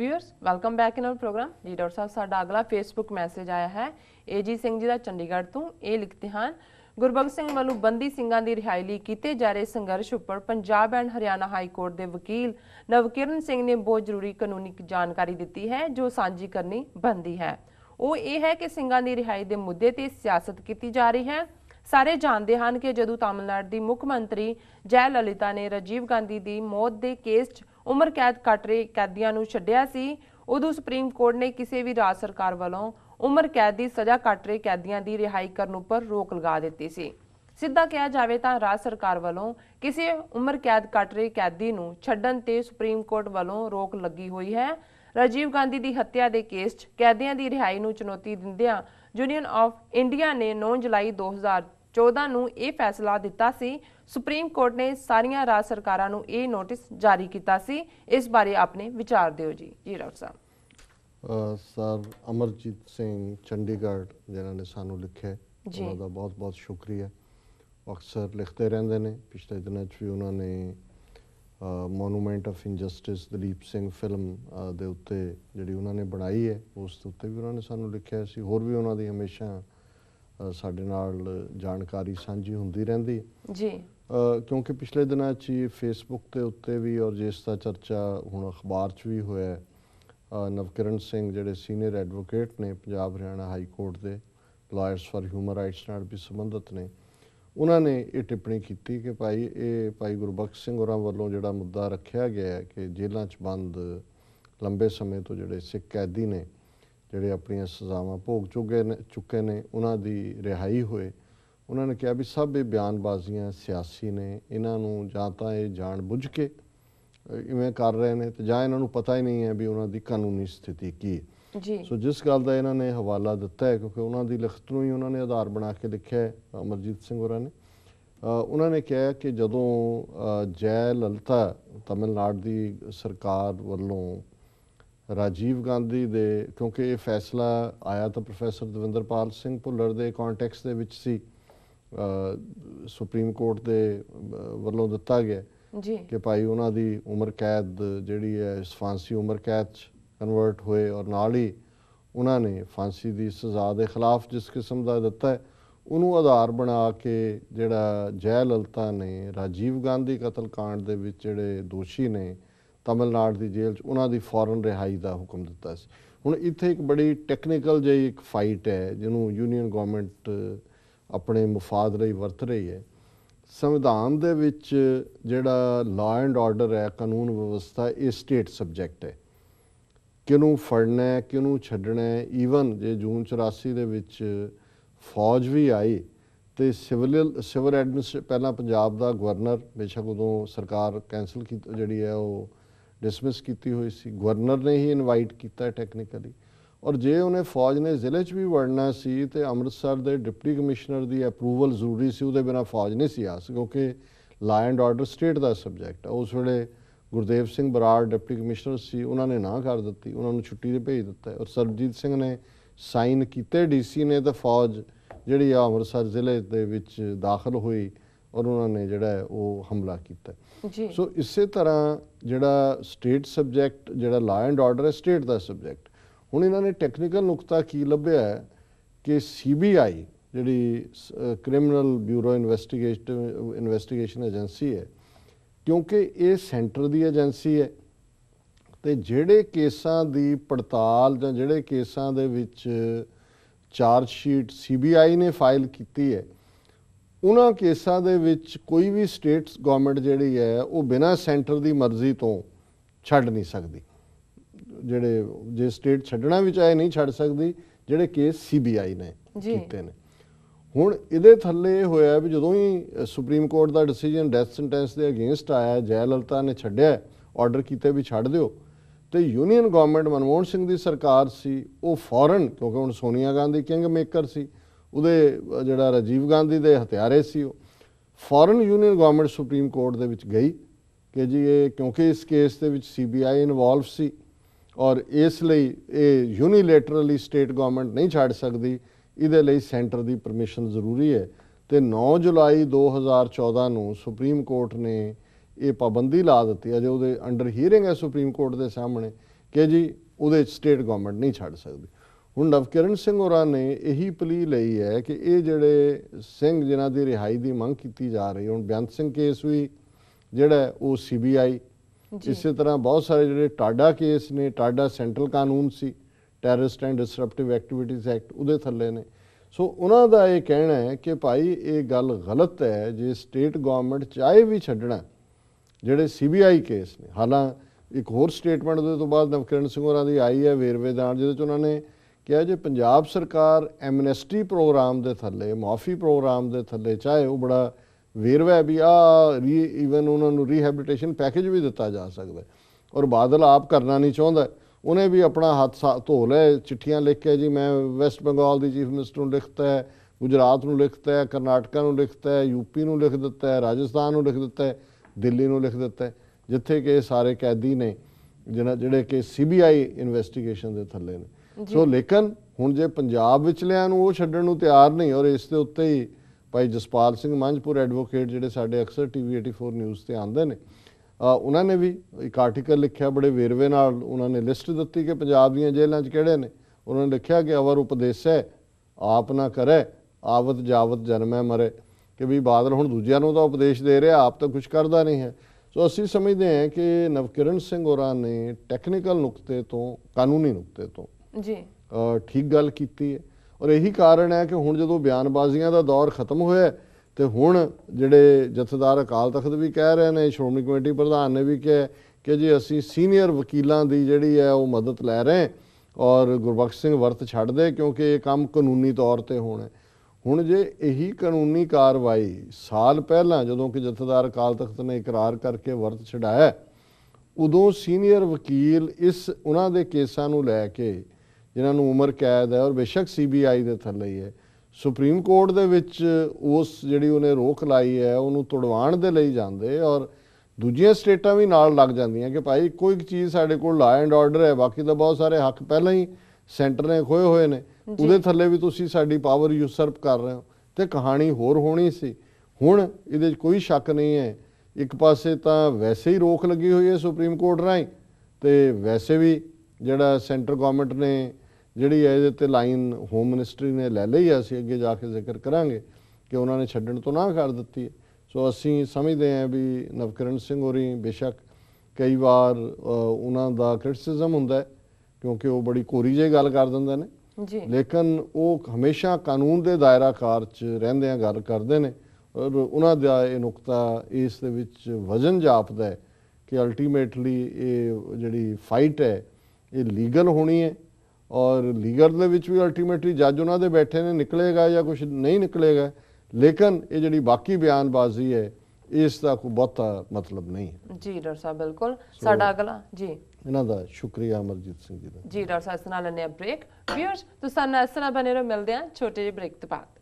Viewers welcome back in our programme जी doctor साहब साडा अगला फेसबुक मैसेज आया है एजी सिंह जी का चंडीगढ़ तो ये लिखते हैं गुरबख्श सिंह वालों बंदी सिंघां की रिहाई लई कीते जा रहे संघर्ष उपर Punjab and Haryana high court के वकील नवकिरण सिंह ने बहुत जरूरी कानूनी जानकारी दी है जो सांझी करनी बनती है। वो ये है कि सिंघां की रिहाई के मुद्दे ते सियासत की जा रही है। सारे जानते हैं कि जदों तमिलनाडु की मुख मंत्री जयललिता ने राजीव गांधी की मौत के केस च उम्र कैद कट रहे कैदियों को छड्डिया सी उदों सुप्रीम कोर्ट ने किसी भी राज सरकार वालों उम्र कैद की सज़ा कट रहे कैदियों की रिहाई करने पर रोक लगा दी सी। सीधा कहा जाए तो राज सरकार वालों किसी उम्र कैद कट रहे कैदी को छड्डण ते सुप्रीम कोर्ट वालों रोक लगी हुई है। राजीव गांधी की हत्या के केस च कैदियों की रिहाई को चुनौती दिंदियां यूनियन ऑफ इंडिया ने 9 जुलाई 2014 ਨੂੰ ਇਹ फैसला दिता सी। सुप्रीम कोर्ट ने सारिया राज सरकारां ਨੂੰ ਇਹ नोटिस जारी किया सी। इस बारे अपने विचार दिओ जी डॉक्टर साहब। सर अमरजीत सिंह चंडीगढ़ जिन्होंने सानू लिखे उन्होंने बहुत बहुत शुक्रिया। अक्सर लिखते रहते हैं, पिछले दिनों भी उन्होंने monument of injustice Dalip Singh film के उत्ते जी उन्होंने बनाई है उस उत्ते भी उन्होंने सानू लिखा सी। होर भी उन्होंने हमेशा साडे नाल जानकारी साझी होंदी रहिंदी जी, क्योंकि पिछले दिनों ही फेसबुक के उत्ते भी और जिसका चर्चा हुण अखबार च भी होया नवकिरण सिंह जिहड़े सीनियर एडवोकेट ने पंजाब हरियाणा हाई कोर्ट के लॉयर्स फॉर ह्यूमन राइट्स नाल भी संबंधित ने, उन्होंने ये टिप्पणी की कि भाई गुरबख्श सिंह होरां वल्लों जिहड़ा मुद्दा रखा गया है कि जेलों च बंद लंबे समय तो जिहड़े सिख कैदी ने ਜਿਹੜੇ ਆਪਣੀਆਂ ਸਜ਼ਾਵਾਂ ਭੋਗ ਚੁੱਕੇ ਨੇ ਉਹਨਾਂ ਦੀ ਰਿਹਾਈ ਹੋਏ। ਉਹਨਾਂ ਨੇ ਕਿਹਾ ਵੀ ਸਭ ਇਹ ਬਿਆਨਬਾਜ਼ੀਆਂ ਸਿਆਸੀ ਨੇ, ਇਹਨਾਂ ਨੂੰ ਜਾਂ ਤਾਂ ਇਹ ਜਾਣ ਬੁੱਝ ਕੇ ਇਵੇਂ ਕਰ ਰਹੇ ਨੇ ਤੇ ਜਾਂ ਇਹਨਾਂ ਨੂੰ ਪਤਾ ਹੀ ਨਹੀਂ ਹੈ ਵੀ ਉਹਨਾਂ ਦੀ ਕਾਨੂੰਨੀ ਸਥਿਤੀ ਕੀ ਹੈ ਜੀ। ਸੋ ਜਿਸ ਗੱਲ ਦਾ ਇਹਨਾਂ ਨੇ ਹਵਾਲਾ ਦਿੱਤਾ ਹੈ ਕਿਉਂਕਿ ਉਹਨਾਂ ਦੀ ਲਿਖਤ ਨੂੰ ਹੀ ਉਹਨਾਂ ਨੇ ਆਧਾਰ ਬਣਾ ਕੇ ਲਿਖਿਆ ਹੈ ਅਮਰਜੀਤ ਸਿੰਘ ਹੋਰਾਂ ਨੇ, ਉਹਨਾਂ ਨੇ ਕਿਹਾ ਕਿ ਜਦੋਂ ਜੈ ਲਲਿਤਾ ਤਮਿਲਨਾਡੂ ਦੀ ਸਰਕਾਰ ਵੱਲੋਂ राजीव गांधी दे क्योंकि ये फैसला आया तो प्रोफैसर दविंदरपाल सिंह भुल्लर के कॉन्टैक्स दे विच सी, सुप्रीम कोर्ट के वलों दिता गया जी कि भाई उन्हां दी उम्र कैद जिहड़ी है फांसी उम्र कैद कन्वर्ट होए और नाल ही उन्होंने फांसी की सज़ा के खिलाफ जिस किस्म का दिता है उन्होंने आधार बना के जिहड़ा जयललिता ने राजीव गांधी कतलकांड दे विच जिहड़े दोषी ने तमिलनाडु की जेल च उन्हों की फॉरन रिहाई का हुक्म दिता सी। हुण इत्थे एक बड़ी टैक्नीकल जी एक फाइट है जिन्हों यूनियन गवर्नमेंट अपने मुफाद लई वरत रही है। संविधान दे विच जिहड़ा लॉ एंड ऑर्डर है कानून व्यवस्था ये स्टेट सबजैक्ट है, किनूं फड़ना है किनूं छड्डना है। ईवन जे जून 84 दे विच फौज भी आई तो सिविल एडमिनिस्ट्रेशन पहला पंजाब का गवर्नर बेशक उदों सरकार कैंसल की जी है वो डिसमिस की हुई सी, गवर्नर ने ही इनवाइट किया टैक्नीकली। और जे उन्हें फौज ने जिले च भी वड़ना सी तो अमृतसर के डिप्टी कमिश्नर की अप्रूवल जरूरी सी, उहदे बिना फौज नहीं सी आ क्योंकि लॉ एंड ऑर्डर स्टेट का सबजैक्ट है। उस वेले गुरदेव सिंह बराड़ डिप्टी कमिश्नर सी, उन्होंने ना कर दी, उन्होंने छुट्टी से भेज दिता है और सरबजीत सिंह ने साइन किए डीसी ने तो फौज जिहड़ी अमृतसर जिले दे विच दाखिल हुई और उन्होंने जिहड़ा है वो हमला किया। सो इसे तरह जिहड़ा स्टेट सबजैक्ट जिहड़ा लॉ एंड ऑर्डर है स्टेट का सबजैक्ट। हुण इन्होंने टैक्नीकल नुकता की लभ्या है कि CBI जिहड़ी क्रिमिनल ब्यूरो इन्वेस्टिगेशन एजेंसी है, क्योंकि ये सेंटर की एजेंसी है तो जिहड़े केसां की पड़ताल जां जिहड़े केसां दे विच चार्जशीट CBI ने फाइल की है उन्हां केसां दे विच कोई भी स्टेट गवर्नमेंट जिहड़ी है वो बिना सेंटर की मर्जी तो छड्ड नहीं सकती। जिहड़े जे स्टेट छड्डना भी चाहे नहीं छड्ड सकती जिहड़े केस CBI ने कीते ने। हुण इहदे थल्ले होया भी जदों ही सुप्रीम कोर्ट का डिसीजन डैथ सेंटेंस के अगेंस्ट आया जयललिता ने छड्डिया ऑर्डर किते भी छड्ड दिओ तो यूनियन गवर्नमेंट मनमोहन सिंह की सरकार सी वो फॉरन क्योंकि हुण सोनिया गांधी किंग मेकर सी उहदे जिहड़ा राजीव गांधी दे हत्यारे सी फॉरन यूनियन गवर्नमेंट सुप्रीम कोर्ट दे विच गई कि जी ये क्योंकि इस केस दे विच CBI इनवॉल्व सी और इसलिए ये यूनीलैटरली स्टेट गवर्नमेंट नहीं छड्ड सकती, इहदे लई सेंटर की परमिशन जरूरी है। तो 9 जुलाई 2014 नूं सुप्रीम कोर्ट ने ये पाबंदी ला दी, अजे उहदे अंडर हीयरिंग है सुप्रीम कोर्ट के सामने ਕਿ ਜੀ ਉਹਦੇ 'ਚ ਸਟੇਟ ਗਵਰਨਮੈਂਟ ਨਹੀਂ ਛੱਡ ਸਕਦੀ। ਹੁਣ ਨਵਕਿਰਨ ਸਿੰਘ ਹੋਰਾਂ ਨੇ ਇਹੀ ਪਲੀ ਲਈ ਹੈ ਕਿ ਇਹ ਜਿਹੜੇ ਸਿੰਘ ਜਿਨ੍ਹਾਂ ਦੀ ਰਿਹਾਈ ਦੀ ਮੰਗ ਕੀਤੀ ਜਾ ਰਹੀ, ਹੁਣ ਬੇਅੰਤ ਸਿੰਘ ਕੇਸ ਵੀ ਜਿਹੜਾ ਉਹ CBI, ਇਸੇ ਤਰ੍ਹਾਂ ਬਹੁਤ ਸਾਰੇ ਜਿਹੜੇ ਟਾਡਾ ਕੇਸ ਨੇ, ਟਾਡਾ ਸੈਂਟਰਲ ਕਾਨੂੰਨ ਸੀ, ਟੈਰਰਿਸਟ ਐਂਡ ਡਿਸਰਪਟਿਵ ਐਕਟੀਵਿਟੀਜ਼ ਐਕਟ, ਉਹਦੇ ਥੱਲੇ ਨੇ। ਸੋ ਉਹਨਾਂ ਦਾ ਇਹ ਕਹਿਣਾ ਹੈ ਕਿ ਭਾਈ ਇਹ ਗੱਲ ਗਲਤ ਹੈ ਜੇ ਸਟੇਟ ਗਵਰਨਮੈਂਟ ਚਾਹੇ ਵੀ ਛੱਡਣਾ ਜਿਹੜੇ CBI ਕੇਸ ਨੇ। ਹਾਲਾਂਕਿ ਇੱਕ ਹੋਰ ਸਟੇਟਮੈਂਟ ਉਹਦੇ ਤੋਂ ਬਾਅਦ ਨਵਕਿਰਨ ਸਿੰਘ ਹੋਰਾਂ ਦੀ ਆਈ ਹੈ ਵੇਰਵੇ ਨਾਲ, ਜਿਹਦੇ 'ਚ ਉਹਨਾਂ ਨੇ ਕਿਹਾ ਜੇ ਪੰਜਾਬ ਸਰਕਾਰ ਐਮਨੈਸਟੀ ਪ੍ਰੋਗਰਾਮ ਦੇ ਥੱਲੇ, ਮੁਆਫੀ ਪ੍ਰੋਗਰਾਮ ਦੇ ਥੱਲੇ ਚਾਹੇ, ਉਹ ਬੜਾ ਵੇਰਵਾ ਹੈ ਵੀ ਈਵਨ ਉਹਨਾਂ ਨੂੰ ਰੀਹੈਬਿਲਿਟੇਸ਼ਨ ਪੈਕੇਜ ਵੀ ਦਿੱਤਾ ਜਾ ਸਕਦਾ, ਔਰ ਬਾਦਲ ਆਪ ਕਰਨਾ ਨਹੀਂ ਚਾਹੁੰਦਾ। ਉਹਨੇ ਵੀ ਆਪਣਾ ਹੱਥ ਧੋ ਲਿਆ, ਚਿੱਠੀਆਂ ਲਿਖ ਕੇ ਜੀ ਮੈਂ ਵੈਸਟ ਬੰਗਾਲ ਦੀ ਚੀਫ ਮਿਨਿਸਟਰ ਨੂੰ ਲਿਖਤਾ ਹੈ, ਗੁਜਰਾਤ ਨੂੰ ਲਿਖਤਾ ਹੈ, ਕਰਨਾਟਕਾ ਨੂੰ ਲਿਖਤਾ ਹੈ, UP ਨੂੰ ਲਿਖ ਦਿੱਤਾ ਹੈ, ਰਾਜਸਥਾਨ ਨੂੰ ਲਿਖ ਦਿੱਤਾ ਹੈ, ਦਿੱਲੀ ਨੂੰ ਲਿਖ ਦਿੱਤਾ ਹੈ, ਜਿੱਥੇ ਕਿ ਸਾਰੇ ਕੈਦੀ ਨੇ ਜਿਹੜੇ ਕਿ CBI ਇਨਵੈਸਟੀਗੇਸ਼ਨ ਦੇ ਥੱਲੇ ਨੇ। ਸੋ ਲੇਕਿਨ ਹੁਣ ਜੇ ਪੰਜਾਬ ਵਿਚਲਿਆਂ ਨੂੰ ਉਹ ਛੱਡਣ ਨੂੰ ਤਿਆਰ ਨਹੀਂ, ਔਰ ਇਸ ਦੇ ਉੱਤੇ ਹੀ ਭਾਈ ਜਸਪਾਲ ਸਿੰਘ ਮੰਝਪੁਰ ਐਡਵੋਕੇਟ ਜਿਹੜੇ ਸਾਡੇ ਅਕਸਰ TV 84 ਨਿਊਜ਼ ਤੇ ਆਉਂਦੇ ਨੇ, ਉਹਨਾਂ ਨੇ ਵੀ ਇੱਕ ਆਰਟੀਕਲ ਲਿਖਿਆ ਬੜੇ ਵੇਰਵੇ ਨਾਲ। ਉਹਨਾਂ ਨੇ ਲਿਸਟ ਦਿੱਤੀ ਕਿ ਪੰਜਾਬ ਦੀਆਂ ਜੇਲ੍ਹਾਂ 'ਚ ਕਿਹੜੇ ਨੇ। ਉਹਨਾਂ ਨੇ ਲਿਖਿਆ ਕਿ ਅਵਰ ਉਪਦੇਸੈ ਆਪ ਨਾ ਕਰੇ, ਆਵਤ ਜਾਵਤ ਜਨਮੈ ਮਰੇ, ਕਿ ਵੀ ਬਾਦਲ ਹੁਣ ਦੂਜਿਆਂ ਨੂੰ ਤਾਂ ਉਪਦੇਸ਼ ਦੇ ਰਿਹਾ, ਆਪ ਤਾਂ ਕੁਝ ਕਰਦਾ ਨਹੀਂ ਹੈ। ਸੋ ਅਸੀਂ ਸਮਝਦੇ ਹਾਂ ਕਿ ਨਵਕਿਰਨ ਸਿੰਘ ਹੋਰਾਂ ਨੇ ਟੈਕਨੀਕਲ ਨੁਕਤੇ ਤੋਂ, ਕਾਨੂੰਨੀ ਨੁਕਤੇ ਤੋਂ ਜੀ ਠੀਕ ਗੱਲ ਕੀਤੀ ਹੈ, ਔਰ ਇਹੀ ਕਾਰਨ ਹੈ ਕਿ ਹੁਣ ਜਦੋਂ ਬਿਆਨਬਾਜ਼ੀਆਂ ਦਾ ਦੌਰ ਖਤਮ ਹੋਇਆ ਤੇ ਹੁਣ ਜਿਹੜੇ ਜਥੇਦਾਰ ਅਕਾਲ ਤਖਤ ਵੀ ਕਹਿ ਰਹੇ ਨੇ, ਸ਼੍ਰੋਮਣੀ ਕਮੇਟੀ ਪ੍ਰਧਾਨ ਨੇ ਵੀ ਕਿਹਾ ਕਿ ਜੀ ਅਸੀਂ ਸੀਨੀਅਰ ਵਕੀਲਾਂ ਦੀ ਜਿਹੜੀ ਹੈ ਉਹ ਮਦਦ ਲੈ ਰਹੇ ਔਰ ਗੁਰਬਖਸ਼ ਸਿੰਘ ਵਰਤ ਛੱਡ ਦੇ, ਕਿਉਂਕਿ ਇਹ ਕੰਮ ਕਾਨੂੰਨੀ ਤੌਰ ਤੇ ਹੋਣਾ। ਹੁਣ ਜੇ ਇਹੀ ਕਾਨੂੰਨੀ ਕਾਰਵਾਈ ਸਾਲ ਪਹਿਲਾਂ ਜਦੋਂ ਕਿ ਜਥੇਦਾਰ ਅਕਾਲ ਤਖਤ ਨੇ ਇਕਰਾਰ ਕਰਕੇ ਵਰਤ ਛਡਾਇਆ, ਉਦੋਂ ਸੀਨੀਅਰ ਵਕੀਲ ਉਹਨਾਂ ਦੇ ਕੇਸਾਂ ਨੂੰ ਲੈ ਕੇ ਜਿਨ੍ਹਾਂ ਨੂੰ ਉਮਰ ਕੈਦ ਹੈ, ਔਰ ਬੇਸ਼ੱਕ CBI ਦੇ ਥੱਲੇ ਹੀ ਹੈ, ਸੁਪਰੀਮ ਕੋਰਟ ਦੇ ਵਿੱਚ ਉਸ ਜਿਹੜੀ ਉਹਨੇ ਰੋਕ ਲਾਈ ਹੈ ਉਹਨੂੰ ਤੁੜਵਾਉਣ ਦੇ ਲਈ ਜਾਂਦੇ, ਔਰ ਦੂਜੀਆਂ ਸਟੇਟਾਂ ਵੀ ਨਾਲ ਲੱਗ ਜਾਂਦੀਆਂ ਕਿ ਭਾਈ ਇੱਕੋ ਇੱਕ ਚੀਜ਼ ਸਾਡੇ ਕੋਲ ਲਾ ਐਂਡ ਆਰਡਰ ਹੈ, ਬਾਕੀ ਤਾਂ ਬਹੁਤ ਸਾਰੇ ਹੱਕ ਪਹਿਲਾਂ ਹੀ ਸੈਂਟਰ ਨੇ ਖੋਏ ਹੋਏ ਨੇ, ਉਹਦੇ ਥੱਲੇ ਵੀ ਤੁਸੀਂ ਸਾਡੀ ਪਾਵਰ ਯੂਸਰਪ ਕਰ ਰਹੇ ਹੋ, ਤੇ ਕਹਾਣੀ ਹੋਰ ਹੋਣੀ ਸੀ। ਹੁਣ ਇਹਦੇ 'ਚ ਕੋਈ ਸ਼ੱਕ ਨਹੀਂ ਹੈ, ਇੱਕ ਪਾਸੇ ਤਾਂ ਵੈਸੇ ਹੀ ਰੋਕ ਲੱਗੀ ਹੋਈ ਹੈ ਸੁਪਰੀਮ ਕੋਰਟ ਰਾਹੀਂ, ਤੇ ਵੈਸੇ ਵੀ ਜਿਹੜਾ ਸੈਂਟਰ ਗਵਰਨਮੈਂਟ ਨੇ ਜਿਹੜੀ ਹੈ ਇਹਦੇ ਤੇ ਲਾਈਨ ਹੋਮ ਮਿਨਿਸਟਰੀ ਨੇ ਲੈ ਲਈ ਹੈ, ਅਸੀਂ ਅੱਗੇ ਜਾ ਕੇ ਜ਼ਿਕਰ ਕਰਾਂਗੇ ਕਿ ਉਹਨਾਂ ਨੇ ਛੱਡਣ ਤੋਂ ਨਾ ਕਰ ਦਿੱਤੀ ਹੈ। ਸੋ ਅਸੀਂ ਸਮਝਦੇ ਹਾਂ ਵੀ ਨਵਕਿਰਨ ਸਿੰਘ ਹੋਰੀ ਬੇਸ਼ੱਕ ਕਈ ਵਾਰ ਉਹਨਾਂ ਦਾ ਕ੍ਰਿਟਿਸਿਜ਼ਮ ਹੁੰਦਾ ਹੈ ਕਿਉਂਕਿ ਉਹ ਬੜੀ ਕੋਰੀ ਜਿਹੀ ਗੱਲ ਕਰ ਦਿੰਦੇ ਨੇ, ਲੇਕਿਨ ਉਹ ਹਮੇਸ਼ਾ ਕਾਨੂੰਨ ਦੇ ਦਾਇਰਾ ਕਾਰ 'ਚ ਰਹਿੰਦਿਆਂ ਗੱਲ ਕਰਦੇ ਨੇ, ਔਰ ਉਹਨਾਂ ਦਾ ਇਹ ਨੁਕਤਾ ਇਸ ਦੇ ਵਿੱਚ ਵਜ਼ਨ ਜਾਪਦਾ ਹੈ ਕਿ ਅਲਟੀਮੇਟਲੀ ਇਹ ਜਿਹੜੀ ਫਾਈਟ ਹੈ ਇਹ ਲੀਗਲ ਹੋਣੀ ਹੈ, ਔਰ ਲੀਗਲ ਦੇ ਵਿੱਚ ਵੀ ਅਲਟੀਮੇਟਲੀ ਜੱਜ ਉਹਨਾਂ ਦੇ ਬੈਠੇ ਨੇ, ਨਿਕਲੇਗਾ ਜਾਂ ਕੁਝ ਨਹੀਂ ਨਿਕਲੇਗਾ, ਲੇਕਿਨ ਇਹ ਜਿਹੜੀ ਬਾਕੀ ਬਿਆਨਬਾਜ਼ੀ ਹੈ ਇਸ ਦਾ ਕੋਈ ਬਹੁਤਾ ਮਤਲਬ ਨਹੀਂ ਹੈ। ਜੀ ਡਾਕਟਰ ਸਾਹਿਬ ਬਿਲਕੁਲ। ਸਾਡਾ ਅਗਲਾ ਜੀ ਇਹਨਾਂ ਦਾ ਸ਼ੁਕਰੀਆ ਅਮਰਜੀਤ ਸਿੰਘ ਜੀ ਦਾ। ਜੀ ਡਾਕਟਰ ਸਾਹਿਬ ਇਸ ਨਾਲ ਲੈਂਦੇ ਆ ਬ੍ਰੇਕ। ਵੀਅਰਸ ਤੁਸੀਂ ਸਾਨੂੰ ਇਸ ਤਰ੍ਹਾਂ ਬਣੇ ਰਹੋ, ਮਿਲਦੇ ਆ ਛੋਟੇ ਜਿਹੇ ਬ੍ਰੇਕ ਤੋਂ ਬਾਅਦ।